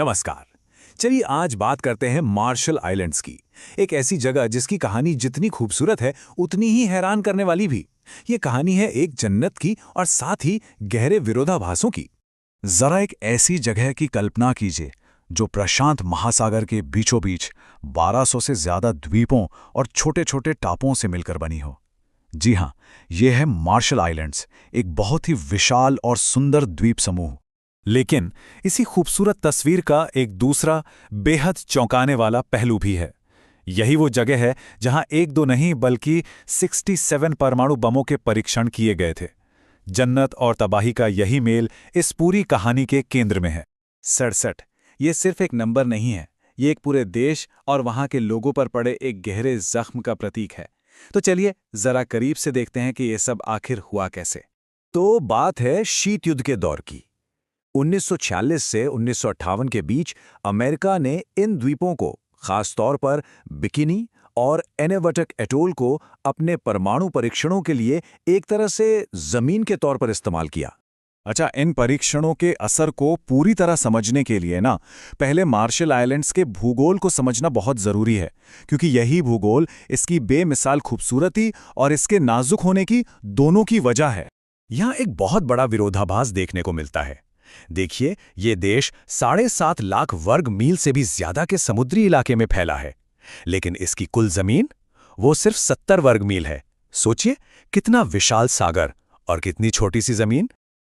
नमस्कार। चलिए आज बात करते हैं मार्शल आइलैंड्स की। एक ऐसी जगह जिसकी कहानी जितनी खूबसूरत है उतनी ही हैरान करने वाली भी। ये कहानी है एक जन्नत की और साथ ही गहरे विरोधाभासों की। जरा एक ऐसी जगह की कल्पना कीजिए जो प्रशांत महासागर के बीचों बीच 1200 से ज्यादा द्वीपों और छोटे छोटे टापुओं से मिलकर बनी हो। जी हाँ, ये है मार्शल आइलैंड्स, एक बहुत ही विशाल और सुंदर द्वीप समूह। लेकिन इसी खूबसूरत तस्वीर का एक दूसरा बेहद चौंकाने वाला पहलू भी है। यही वो जगह है जहां एक दो नहीं बल्कि 67 परमाणु बमों के परीक्षण किए गए थे। जन्नत और तबाही का यही मेल इस पूरी कहानी के केंद्र में है। 67 ये सिर्फ एक नंबर नहीं है, ये एक पूरे देश और वहां के लोगों पर पड़े एक गहरे जख्म का प्रतीक है। तो चलिए जरा करीब से देखते हैं कि ये सब आखिर हुआ कैसे। तो बात है शीत युद्ध के दौर की। 1946 से 1958 के बीच अमेरिका ने इन द्वीपों को, खास तौर पर बिकिनी और एनेवटक एटोल को, अपने परमाणु परीक्षणों के लिए एक तरह से जमीन के तौर पर इस्तेमाल किया। अच्छा, इन परीक्षणों के असर को पूरी तरह समझने के लिए पहले मार्शल आइलैंड्स के भूगोल को समझना बहुत जरूरी है, क्योंकि यही भूगोल इसकी बेमिसाल खूबसूरती और इसके नाजुक होने की दोनों की वजह है। यहां एक बहुत बड़ा विरोधाभास देखने को मिलता है। देखिए, ये देश 7.5 लाख वर्ग मील से भी ज्यादा के समुद्री इलाके में फैला है, लेकिन इसकी कुल जमीन वो सिर्फ 70 वर्ग मील है। सोचिए, कितना विशाल सागर और कितनी छोटी सी जमीन।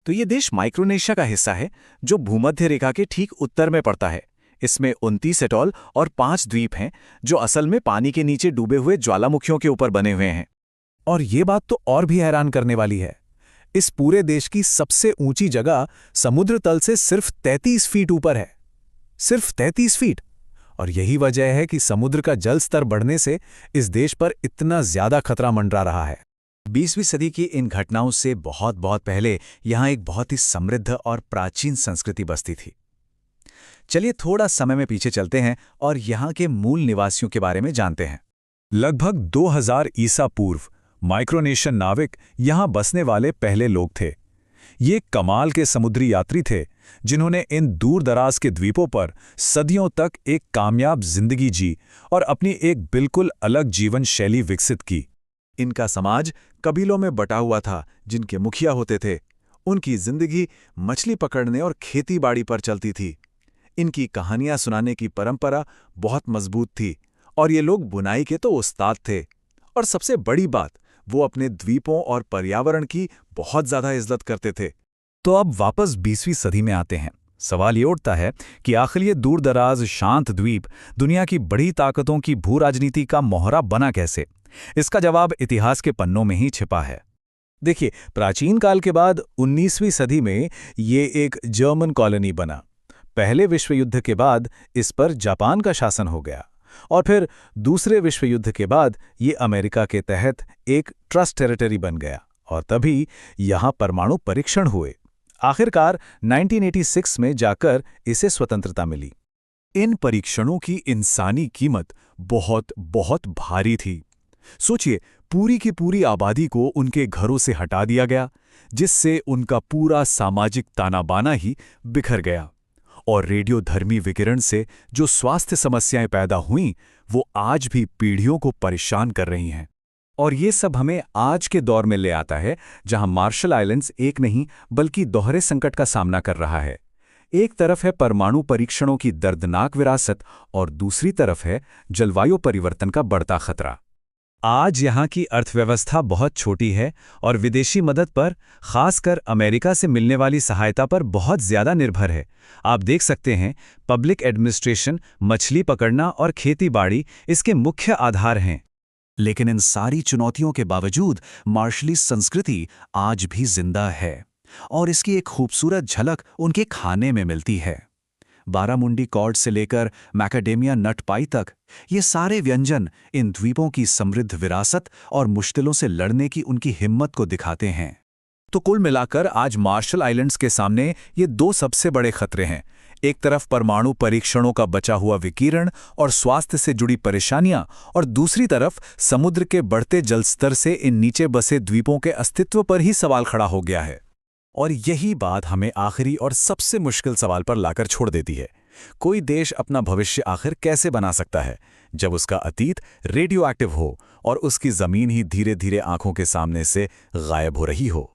तो ये देश माइक्रोनेशिया का हिस्सा है, जो भूमध्य रेखा के ठीक उत्तर में पड़ता है। इसमें 29 एटॉल और 5 द्वीप हैं, जो असल में पानी के नीचे डूबे हुए ज्वालामुखियों के ऊपर बने हुए हैं। और ये बात तो और भी हैरान करने वाली है, इस पूरे देश की सबसे ऊंची जगह समुद्र तल से सिर्फ 33 फीट ऊपर है। सिर्फ 33 फीट। और यही वजह है कि समुद्र का जल स्तर बढ़ने से इस देश पर इतना ज्यादा खतरा मंडरा रहा है। 20वीं सदी की इन घटनाओं से बहुत बहुत पहले यहां एक बहुत ही समृद्ध और प्राचीन संस्कृति बसती थी। चलिए थोड़ा समय में पीछे चलते हैं और यहां के मूल निवासियों के बारे में जानते हैं। लगभग 2000 ईसा पूर्व माइक्रोनेशियन नाविक यहां बसने वाले पहले लोग थे। ये कमाल के समुद्री यात्री थे, जिन्होंने इन दूर दराज के द्वीपों पर सदियों तक एक कामयाब जिंदगी जी और अपनी एक बिल्कुल अलग जीवन शैली विकसित की। इनका समाज कबीलों में बटा हुआ था, जिनके मुखिया होते थे। उनकी जिंदगी मछली पकड़ने और खेती-बाड़ी पर चलती थी। इनकी कहानियां सुनाने की परंपरा बहुत मजबूत थी और ये लोग बुनाई के तो उस्ताद थे। और सबसे बड़ी बात, वो अपने द्वीपों और पर्यावरण की बहुत ज्यादा इज्जत करते थे। तो अब वापस 20वीं सदी में आते हैं। सवाल ये उठता है कि आखिर ये दूर दराज शांत द्वीप दुनिया की बड़ी ताकतों की भू राजनीति का मोहरा बना कैसे? इसका जवाब इतिहास के पन्नों में ही छिपा है। देखिए, प्राचीन काल के बाद 19वीं सदी में ये एक जर्मन कॉलोनी बना। पहले विश्व युद्ध के बाद इस पर जापान का शासन हो गया और फिर दूसरे विश्व युद्ध के बाद ये अमेरिका के तहत एक ट्रस्ट टेरिटरी बन गया और तभी यहां परमाणु परीक्षण हुए। आखिरकार 1986 में जाकर इसे स्वतंत्रता मिली। इन परीक्षणों की इंसानी कीमत बहुत बहुत भारी थी। सोचिए, पूरी की पूरी आबादी को उनके घरों से हटा दिया गया, जिससे उनका पूरा सामाजिक ताना बाना ही बिखर गया। और रेडियोधर्मी विकिरण से जो स्वास्थ्य समस्याएं पैदा हुईं, वो आज भी पीढ़ियों को परेशान कर रही हैं। और ये सब हमें आज के दौर में ले आता है, जहां मार्शल आइलैंड्स एक नहीं बल्कि दोहरे संकट का सामना कर रहा है। एक तरफ है परमाणु परीक्षणों की दर्दनाक विरासत और दूसरी तरफ है जलवायु परिवर्तन का बढ़ता खतरा। आज यहाँ की अर्थव्यवस्था बहुत छोटी है और विदेशी मदद पर, खासकर अमेरिका से मिलने वाली सहायता पर बहुत ज़्यादा निर्भर है। आप देख सकते हैं, पब्लिक एडमिनिस्ट्रेशन, मछली पकड़ना और खेती-बाड़ी इसके मुख्य आधार हैं। लेकिन इन सारी चुनौतियों के बावजूद मार्शली संस्कृति आज भी जिंदा है और इसकी एक खूबसूरत झलक उनके खाने में मिलती है। बारामुंडी कॉर्ड से लेकर मैकाडेमिया नट पाई तक, ये सारे व्यंजन इन द्वीपों की समृद्ध विरासत और मुश्किलों से लड़ने की उनकी हिम्मत को दिखाते हैं। तो कुल मिलाकर आज मार्शल आइलैंड्स के सामने ये दो सबसे बड़े खतरे हैं। एक तरफ परमाणु परीक्षणों का बचा हुआ विकिरण और स्वास्थ्य से जुड़ी परेशानियां, और दूसरी तरफ समुद्र के बढ़ते जलस्तर से इन नीचे बसे द्वीपों के अस्तित्व पर ही सवाल खड़ा हो गया है। और यही बात हमें आखिरी और सबसे मुश्किल सवाल पर लाकर छोड़ देती है कोई देश अपना भविष्य आखिर कैसे बना सकता है जब उसका अतीत रेडियो एक्टिव हो और उसकी जमीन ही धीरे धीरे आंखों के सामने से गायब हो रही हो।